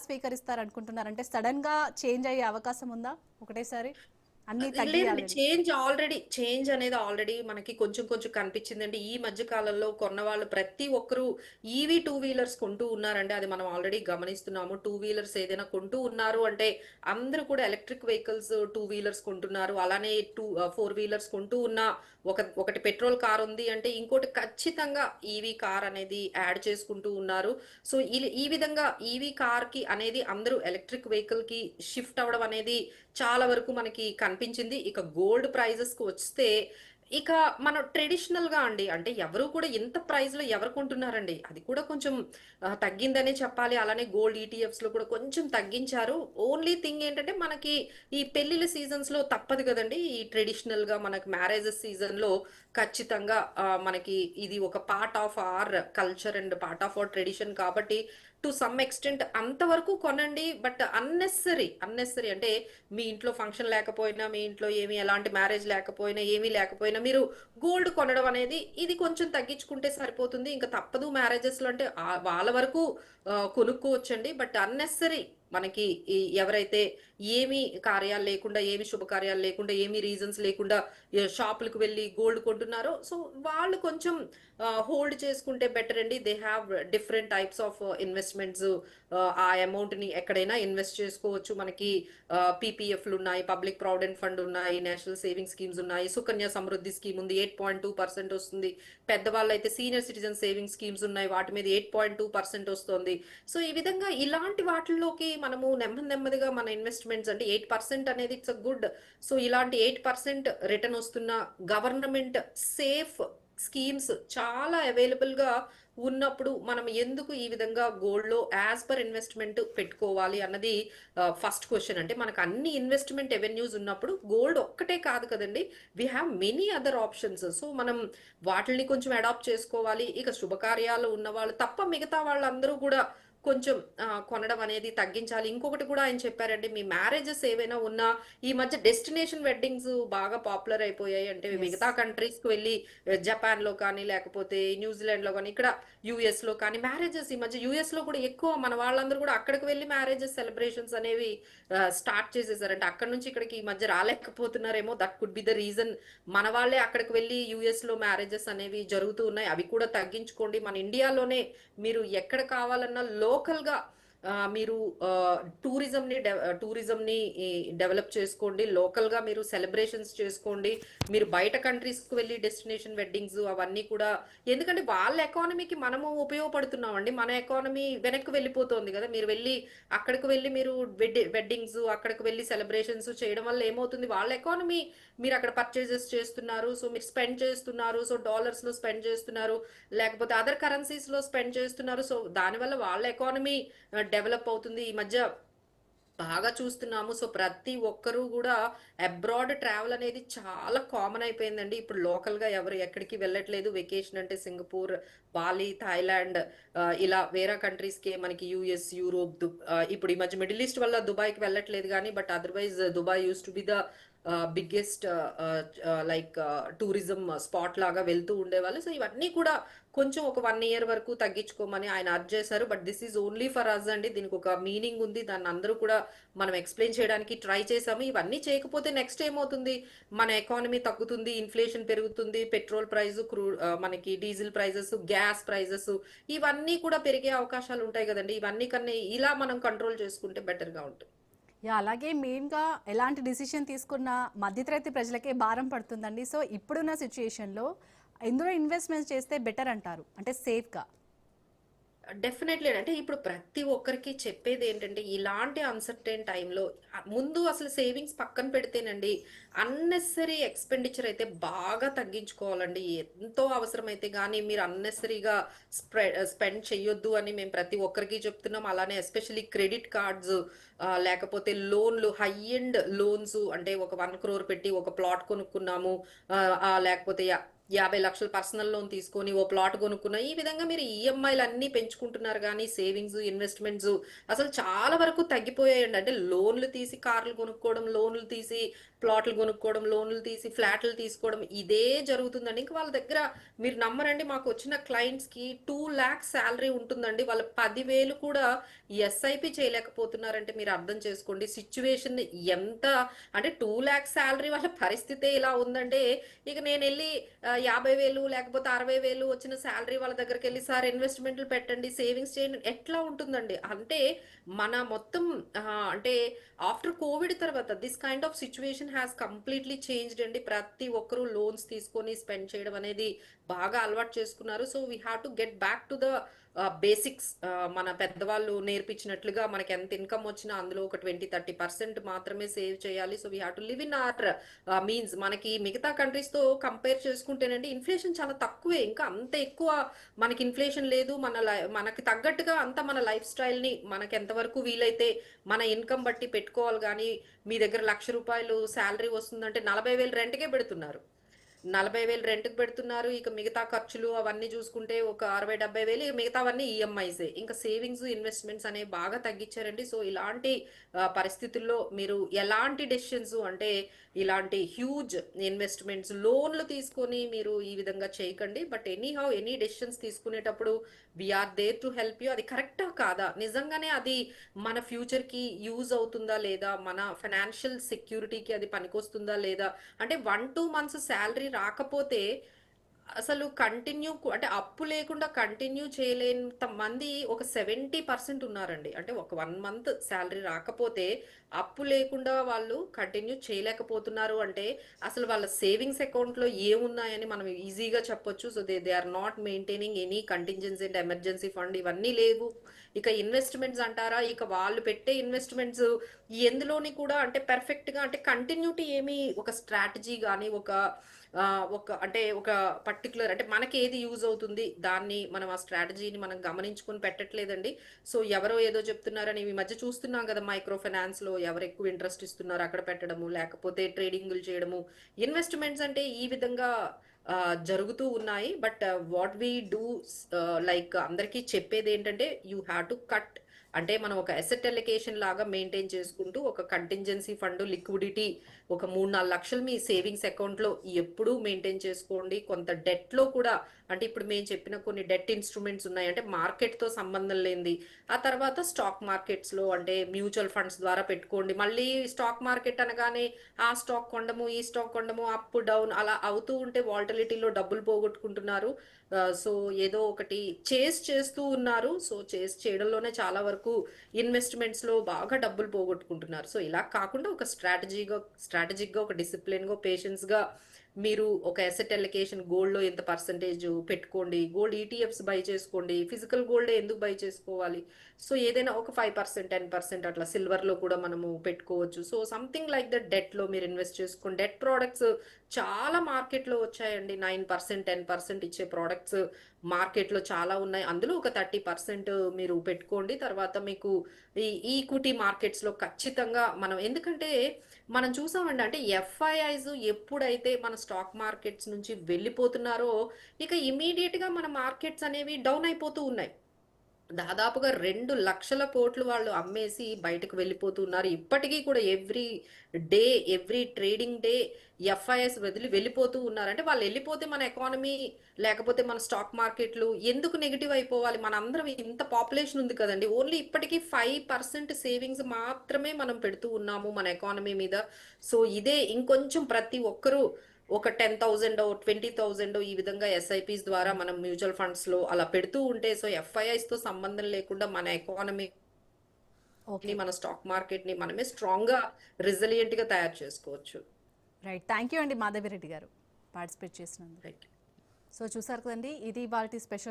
స్వీకరిస్తారు అనుకుంటున్నారు? అంటే సడన్ గా చేంజ్ అయ్యే అవకాశం ఉందా ఒకటేసారి అన్ని లేదండి. తగ్గియాలని? చేంజ్ అనేది ఆల్రెడీ మనకి కొంచెం కొంచెం కనిపించిందండి. ఈ మధ్య కాలంలో కొన్నవాళ్ళు ప్రతి ఒక్కరు ఈవీ టూ వీలర్స్ కొంటూ ఉన్నారండి. అది మనం ఆల్రెడీ గమనిస్తున్నాము. టూ వీలర్స్ ఏదైనా కొంటూ ఉన్నారు అంటే అందరూ కూడా ఎలక్ట్రిక్ వెహికల్స్ టూ వీలర్స్ కొంటున్నారు. అలానే ఫోర్ వీలర్స్ కొంటూ ఉన్న ఒకటి పెట్రోల్ కార్ ఉంది అంటే ఇంకోటి ఖచ్చితంగా ఈవీ కార్ అనేది యాడ్ చేసుకుంటూ ఉన్నారు. సో, ఈ విధంగా ఈవీ కార్‌కి అనేది అందరూ ఎలక్ట్రిక్ వెహికల్‌కి షిఫ్ట్ అవ్వడం అనేది చాలా వరకు మనకి కనిపించింది. ఇక గోల్డ్ ప్రైజెస్‌కి వస్తే, ఇక మనం ట్రెడిషనల్‌గా అండి. అంటే ఎవరు కూడా ఇంత ప్రైస్‌లో ఎవరు కొంటున్నారండి? అది కూడా కొంచెం తగ్గిందనే చెప్పాలి. అలానే గోల్డ్ ఈటీఎఫ్స్‌లో కూడా కొంచెం తగ్గించారు. ఓన్లీ థింగ్ ఏంటంటే, మనకి ఈ పెళ్ళిళ్ళ సీజన్స్‌లో తప్పదు గదండీ! ఈ ట్రెడిషనల్‌గా మనకి మ్యారేజెస్ సీజన్‌లో ఖచ్చితంగా మనకి ఇది ఒక part of our culture and part of our tradition కాబట్టి, టు సమ్ ఎక్స్‌టెంట్ అంతవరకు కొనండి. బట్ అన్నెసెసరీ అంటే మీ ఇంట్లో ఫంక్షన్ లేకపోయినా, మీ ఇంట్లో ఏమి ఎలాంటి మ్యారేజ్ లేకపోయినా, ఏమీ లేకపోయినా మీరు గోల్డ్ కొనడం అనేది ఇది కొంచెం తగ్గించుకుంటే సరిపోతుంది. ఇంక తప్పదు మ్యారేజెస్‌లో అంటే వాళ్ళ వరకు కొనుక్కోవచ్చండి. బట్ అన్నెసెసరీ మనకి ఎవరైతే ఏమి కార్యాలు లేకుండా, ఏమి శుభకార్యాలు లేకుండా, ఏమి రీజన్స్ లేకుండా షాపులకు వెళ్లి గోల్డ్ కొంటున్నారో సో, వాళ్ళు కొంచెం హోల్డ్ చేసుకుంటే బెటర్ అండి. They have different types of investments. ఆ అమౌంట్‌ని ఎక్కడైనా ఇన్వెస్ట్ చేసుకోవచ్చు. మనకి పీపీఎఫ్‌లున్నాయి, పబ్లిక్ ప్రావిడెంట్ ఫండ్ ఉన్నాయి, నేషనల్ సేవింగ్ స్కీమ్స్ ఉన్నాయి, సుకన్య సమృద్ధి స్కీమ్ ఉంది. 8.2% వస్తుంది. పెద్దవాళ్ళైతే సీనియర్ సిటిజన్ సేవింగ్ స్కీమ్స్ ఉన్నాయి. వాటి మీద 8.2% వస్తోంది. సో, ఈ విధంగా ఇలాంటి వాటిల్లోకి మనము నెమ్మదిగా మన ఇన్వెస్ట్‌మెంట్స్ అంటే 8% అనేది ఇట్స్ అ గుడ్. సో, ఇలాంటి 8% రిటర్న్ వస్తున్న గవర్నమెంట్ సేఫ్ స్కీమ్స్ చాలా అవైలబుల్‌గా ఉన్నప్పుడు మనం ఎందుకు ఈ విధంగా గోల్డ్‌లో యాస్ పర్ ఇన్వెస్ట్‌మెంట్ పెట్టుకోవాలి అన్నది ఫస్ట్ క్వెషన్. అంటే మనకు అన్ని ఇన్వెస్ట్‌మెంట్ అవెన్యూస్ ఉన్నప్పుడు గోల్డ్ ఒక్కటే కాదు కదండీ! We have many other options. So, మనం వాటిల్ని కొంచెం అడాప్ట్ చేసుకోవాలి. ఇక శుభకార్యాలు ఉన్నవాళ్ళు తప్ప మిగతా వాళ్ళందరూ కూడా కొంచెం కొనడం అనేది తగ్గించాలి. ఇంకొకటి కూడా ఆయన చెప్పారండి. మీ మ్యారేజెస్ ఏవైనా ఉన్నా ఈ మధ్య డెస్టినేషన్ వెడ్డింగ్స్ బాగా పాపులర్ అయిపోయాయి. అంటే యెస్. మిగతా కంట్రీస్‌కి వెళ్లి జపాన్‌లో కానీ, లేకపోతే న్యూజిలాండ్‌లో గాని, ఇక్కడ యూఎస్‌లో కానీ మ్యారేజెస్ ఈ మధ్య యూఎస్‌లో కూడా ఎక్కువ మన వాళ్ళందరూ కూడా అక్కడికి వెళ్లి మ్యారేజెస్ సెలబ్రేషన్స్ అనేవి స్టార్ట్ చేసేసారు. అంటే అక్కడి నుంచి ఇక్కడికి ఈ మధ్య రాలేకపోతున్నారేమో that could be the reason. మన వాళ్ళే అక్కడికి వెళ్లి యూఎస్‌లో మ్యారేజెస్ అనేవి జరుగుతూ ఉన్నాయి. అవి కూడా తగ్గించుకోండి. మన ఇండియాలోనే మీరు ఎక్కడ కావాలన్నా లోకల్‌గా మీరు టూరిజంని డెవలప్ చేసుకోండి. లోకల్‌గా మీరు సెలబ్రేషన్స్ చేసుకోండి. మీరు బయట కంట్రీస్‌కి వెళ్లి డెస్టినేషన్ వెడ్డింగ్స్ అవన్నీ కూడా ఎందుకంటే వాళ్ళ ఎకానమీకి మనము ఉపయోగపడుతున్నామండి. మన ఎకానమీ వెనక్కి వెళ్ళిపోతోంది గదా! మీరు వెళ్లి అక్కడికి వెళ్లి మీరు వెడ్డింగ్స్ అక్కడికి వెళ్లి సెలబ్రేషన్స్ చేయడం వల్ల ఏమవుతుంది? వాళ్ళ ఎకానమీ మీరక్కడ పర్చేజెస్ చేస్తున్నారు. సో, మీరు స్పెండ్ చేస్తున్నారు. సో, డాలర్స్‌లో స్పెండ్ చేస్తున్నారు. లేకపోతే అదర్ కరెన్సీస్‌లో స్పెండ్ చేస్తున్నారు. సో, దానివల్ల వాళ్ళ ఎకానమీ డెవలప్ అవుతుంది. ఈ మధ్య బాగా చూస్తున్నాము. సో, ప్రతి ఒక్కరు గూడా అబ్రాడ్ ట్రావెల్ అనేది చాలా కామన్ అయిపోయిందండి. ఇప్పుడు లోకల్‌గా ఎవరు ఎక్కడికి వెళ్ళట్లేదు. వెకేషన్ అంటే సింగపూర్, బాలి, థాయిలాండ్ ఇలా వేరే కంట్రీస్‌కే మనకి యూఎస్, యూరోప్, ఇప్పుడు ఈ మధ్య మిడిల్ ఈస్ట్ వల్ల దుబాయ్‌కి వెళ్ళట్లేదు గానీ, but otherwise Dubai used to be the biggest like tourism spot లాగా వెళ్తూ ఉండేవాళ్ళు. సో, ఇవన్నీ కూడా కొంచెం ఒక 1 ఇయర్ వరకు తగ్గించుకోమని ఆయన అర్జ్ చేశారు. But this is only for us అండి. దీనికొక మీనింగ్ ఉంది. దాన్నందరూ కూడా మనం ఎక్స్‌ప్లెయిన్ చేయడానికి ట్రై చేశాము. ఇవన్నీ చేయకపోతే నెక్స్ట్ ఏమవుతుంది? మన ఎకానమీ తగ్గుతుంది, ఇన్‌ఫ్లేషన్ పెరుగుతుంది, పెట్రోల్ ప్రైసు, మనకి డీజిల్ ప్రైజెస్, గ్యాస్ ప్రైజెస్ ఇవన్నీ కూడా పెరిగే అవకాశాలుంటాయి గదండీ! ఇవన్నీ కన్నా ఇలా మనం కంట్రోల్ చేసుకుంటే బెటర్‌గా ఉంటుంది. యాహ్! అలాగే మెయిన్‌గా ఎలాంటి డిసిషన్ తీసుకున్నా మధ్యతరగతి ప్రజలకే భారం పడుతుందండి. సో, ఇప్పుడున్న సిట్యుయేషన్‌లో ఎందులో ఇన్వెస్ట్‌మెంట్స్ చేస్తే బెటర్ అంటారు? అంటే సేఫ్‌గా. డెఫినెట్‌లీ. అంటే ఇప్పుడు ప్రతి ఒక్కరికి చెప్పేదేంటంటే, ఇలాంటి అన్‌సర్టైన్ టైమ్‌లో ముందు అసలు సేవింగ్స్ పక్కన పెడితేనండి, అన్నెసెసరీ ఎక్స్‌పెండిచర్ అయితే బాగా తగ్గించుకోవాలండి. ఎంతో అవసరమైతే గానీ మీరు అన్నెసెసరీగా స్పెండ్ చెయ్యొద్దు అని మేము ప్రతి ఒక్కరికి చెప్తున్నాం. అలానే ఎస్పెషల్లీ క్రెడిట్ కార్డ్స్ లేకపోతే లోన్‌లు హై ఎండ్ లోన్స్ అంటే ఒక 1,00,00,000 పెట్టి ఒక ప్లాట్ కొనుక్కున్నాము. లేకపోతే 50 లక్షలు పర్సనల్ లోన్ తీసుకొని ఓ ప్లాట్ కొనుక్కున్న ఈ విధంగా మీరు ఈఎంఐలు అన్నీ పెంచుకుంటున్నారు కానీ సేవింగ్స్ ఇన్వెస్ట్మెంట్స్ అసలు చాలా వరకు తగ్గిపోయాయండి. అంటే లోన్లు తీసి కార్లు కొనుక్కోవడం, లోన్లు తీసి ప్లాట్లు కొనుక్కోవడం, లోన్లు తీసి ఫ్లాట్లు తీసుకోవడం ఇదే జరుగుతుందండి. ఇంక వాళ్ళ దగ్గర మీరు నమ్మరండి, మాకు వచ్చిన క్లయింట్స్ కి 2 లాక్స్ శాలరీ ఉంటుందండి. వాళ్ళు 10,000 కూడా ఎస్ఐపి చేయలేకపోతున్నారంటే మీరు అర్థం చేసుకోండి సిచ్యువేషన్ ఎంత. అంటే 2 లాక్స్ శాలరీ వాళ్ళ పరిస్థితే ఇలా ఉందంటే ఇక నేను వెళ్ళి 50,000 లేకపోతే 60,000 వచ్చిన శాలరీ వాళ్ళ దగ్గరికి వెళ్ళి సార్ ఇన్వెస్ట్మెంట్లు పెట్టండి, సేవింగ్స్ చేయండి ఎట్లా ఉంటుందండి. అంటే మన మొత్తం అంటే ఆఫ్టర్ కోవిడ్ తర్వాత this kind of situation has completely changed అండి. ప్రతి ఒక్కరూ లోన్స్ తీసుకొని స్పెండ్ చేయడం అనేది బాగా అలవాటు చేసుకున్నారు. So we have to get back to the basics. మన పెద్దవాళ్ళు నేర్పించినట్లుగా మనకి ఎంత ఇన్కమ్ వచ్చినా అందులో ఒక 20-30% మాత్రమే సేవ్ చేయాలి. So we have to live in our means. మనకి మిగతా కంట్రీస్ తో కంపేర్ చేసుకుంటేనండి ఇన్ఫ్లేషన్ చాలా తక్కువే, ఇంకా అంత ఎక్కువ మనకి ఇన్ఫ్లేషన్ లేదు. మనకి తగ్గట్టుగా అంత మన లైఫ్ స్టైల్ ని మనకి ఎంతవరకు వీలైతే మన ఇన్కమ్ బట్టి పెట్టుకోవాలి. కానీ మీ దగ్గర ₹1,00,000 శాలరీ వస్తుందంటే 40,000 రెంట్కే పెడుతున్నారు. 40,000 రెంట్కి పెడుతున్నారు. ఇక మిగతా ఖర్చులు అవన్నీ చూసుకుంటే ఒక 60-70,000, ఇక మిగతావన్నీ ఈఎంఐసే. ఇంకా సేవింగ్స్ ఇన్వెస్ట్మెంట్స్ అనేవి బాగా తగ్గించారండి. సో ఇలాంటి పరిస్థితుల్లో మీరు ఎలాంటి డెసిషన్స్ అంటే ఇలాంటి హ్యూజ్ ఇన్వెస్ట్మెంట్స్ లోన్లు తీసుకొని మీరు ఈ విధంగా చేయకండి. బట్ ఎనీ డెసిషన్స్ తీసుకునేటప్పుడు we are there to help you. అది కరెక్టా కాదా, నిజంగానే అది మన ఫ్యూచర్కి యూజ్ అవుతుందా లేదా, మన ఫైనాన్షియల్ సెక్యూరిటీకి అది పనికొస్తుందా లేదా. అంటే 1-2 మంత్స్ శాలరీ రాకపోతే అసలు కంటిన్యూ అంటే అప్పు లేకుండా కంటిన్యూ చేయలేనంత మంది ఒక 70% ఉన్నారండి. అంటే ఒక 1 మంత్ శాలరీ రాకపోతే అప్పు లేకుండా వాళ్ళు కంటిన్యూ చేయలేకపోతున్నారు అంటే అసలు వాళ్ళ సేవింగ్స్ అకౌంట్లో ఏమున్నాయని మనం ఈజీగా చెప్పొచ్చు. So they are not maintaining any contingency and emergency fund, ఇవన్నీ లేవు. ఇక ఇన్వెస్ట్మెంట్స్ అంటారా, ఇక వాళ్ళు పెట్టే ఇన్వెస్ట్మెంట్స్ ఎందులోని కూడా అంటే పర్ఫెక్ట్ గా అంటే కంటిన్యూటీ ఏమి ఒక స్ట్రాటజీ కానీ ఒక పర్టికులర్ అంటే మనకి ఏది యూజ్ అవుతుంది దాన్ని మనం ఆ స్ట్రాటజీని మనం గమనించుకొని పెట్టట్లేదండి. సో ఎవరో ఏదో చెప్తున్నారని ఈ మధ్య చూస్తున్నాం కదా, మైక్రో ఫైనాన్స్ లో ఎవరు ఎక్కువ ఇంట్రెస్ట్ ఇస్తున్నారు అక్కడ పెట్టడము, లేకపోతే ట్రేడింగ్లు చేయడము. ఇన్వెస్ట్మెంట్స్ అంటే ఈ విధంగా జరుగుతూ ఉన్నాయి. But what we do like అందరికీ చెప్పేది ఏంటంటే యూ హ్యావ్ టు కట్. అంటే మనం ఒక అసెట్ అలికేషన్ లాగా మెయింటైన్ చేసుకుంటూ ఒక కంటింజెన్సీ ఫండ్ లిక్విడిటీ ఒక 3-4 లక్షలు మీ సేవింగ్స్ అకౌంట్ లో ఎప్పుడూ మెయింటైన్ చేసుకోండి. కొంత డెట్ లో కూడా అంటే ఇప్పుడు మేము చెప్పిన కొన్ని డెట్ ఇన్స్ట్రుమెంట్స్ ఉన్నాయి, అంటే మార్కెట్ తో సంబంధం లేనిది. ఆ తర్వాత స్టాక్ మార్కెట్స్ లో అంటే మ్యూచువల్ ఫండ్స్ ద్వారా పెట్టుకోండి. మళ్ళీ స్టాక్ మార్కెట్ అనగానే ఆ స్టాక్ కొండము ఈ స్టాక్ కొండము అప్ డౌన్ అలా అవుతూ ఉంటే వాలటిలిటీలో డబ్బులు పోగొట్టుకుంటున్నారు. సో ఏదో ఒకటి చేస్తూ ఉన్నారు. సో చేయడంలోనే చాలా వరకు ఇన్వెస్ట్మెంట్స్ లో బాగా డబ్బులు పోగొట్టుకుంటున్నారు. సో ఇలా కాకుండా ఒక స్ట్రాటజిక్ గా ఒక డిసిప్లిన్ గా పేషెన్స్ గా మీరు ఒక అసెట్ అలికేషన్ గోల్డ్ లో ఎంత పర్సంటేజ్ పెట్టుకోండి. గోల్డ్ ఈటీఎఫ్స్ బై చేసుకోండి. ఫిజికల్ గోల్డ్ ఎందుకు బై చేసుకోవాలి. సో ఏదైనా ఒక 5% 10% అట్లా సిల్వర్ లో కూడా మనము పెట్టుకోవచ్చు. So something like that debt లో మీరు ఇన్వెస్ట్ చేసుకోండి. డెట్ ప్రోడక్ట్స్ చాలా మార్కెట్ లో వచ్చాయండి. 9% 10% ఇచ్చే ప్రోడక్ట్స్ మార్కెట్ లో చాలా ఉన్నాయి. అందులో ఒక 30% మీరు పెట్టుకోండి. తర్వాత మీకు ఈ ఈక్విటీ మార్కెట్స్ లో ఖచ్చితంగా మనం ఎందుకంటే మనం చూసామండి, అంటే ఎఫ్ఐఐస్ ఎప్పుడైతే మన స్టాక్ మార్కెట్స్ నుంచి వెళ్ళిపోతున్నారో ఇక ఇమీడియట్ గా మన మార్కెట్స్ అనేవి డౌన్ అయిపోతూ ఉన్నాయి. దాదాపుగా 2 లక్షల కోట్లు వాళ్ళు అమ్మేసి బయటకు వెళ్ళిపోతున్నారు. ఇప్పటికీ కూడా day every trading day FIs వదిలి వెళ్ళిపోతూ ఉన్నారు. అంటే వాళ్ళు వెళ్ళిపోతే మన ఎకానమీ లేకపోతే మన స్టాక్ మార్కెట్లు ఎందుకు నెగిటివ్ అయిపోవాలి. మనందరం ఇంత పాపులేషన్ ఉంది కదండి. ఓన్లీ ఇప్పటికీ 5% సేవింగ్స్ మాత్రమే మనం పెడుతూ ఉన్నాము మన ఎకానమీ మీద. సో ఇదే ఇంకొంచెం ప్రతి ఒక్కరూ ఒక 10,000 20,000 ఈ విధంగా ఎస్ఐపిస్ ద్వారా మనం మ్యూచువల్ ఫండ్స్ లో అలా పెడుతూ ఉంటే సో ఎఫ్ఐఐస్ తో సంబంధం లేకుండా మన ఎకానమీ ఓకే. మన స్టాక్ మార్కెట్ ని మనమే స్ట్రాంగ్ గా రెసిలియంట్ గా తయారు చేసుకోవచ్చు. రైట్, థ్యాంక్ యూ అండి మాధవిరెడ్డి గారు పార్టిసిపేట్ చేసినందుకు. రైట్. సో చూసారు కదండి, ఇది వాళ్ళ స్పెషల్